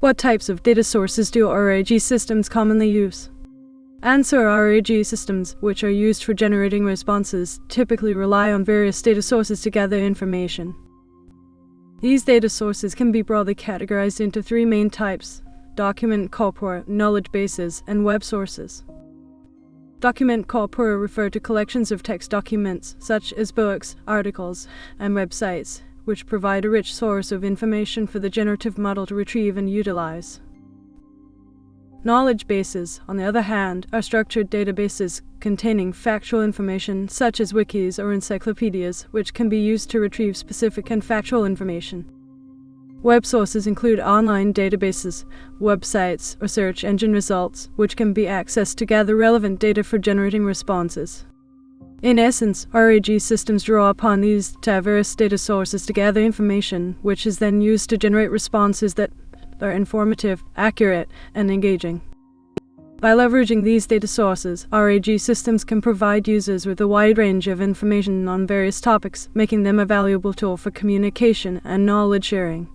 What types of data sources do RAG systems commonly use? Answer: RAG systems, which are used for generating responses, typically rely on various data sources to gather information. These data sources can be broadly categorized into three main types: document corpora, knowledge bases, and web sources. Document corpora refer to collections of text documents, such as books, articles, and websites, which provide a rich source of information for the generative model to retrieve and utilize. Knowledge bases, on the other hand, are structured databases containing factual information such as wikis or encyclopedias, which can be used to retrieve specific and factual information. Web sources include online databases, websites, or search engine results, which can be accessed to gather relevant data for generating responses. In essence, RAG systems draw upon these diverse data sources to gather information, which is then used to generate responses that are informative, accurate, and engaging. By leveraging these data sources, RAG systems can provide users with a wide range of information on various topics, making them a valuable tool for communication and knowledge sharing.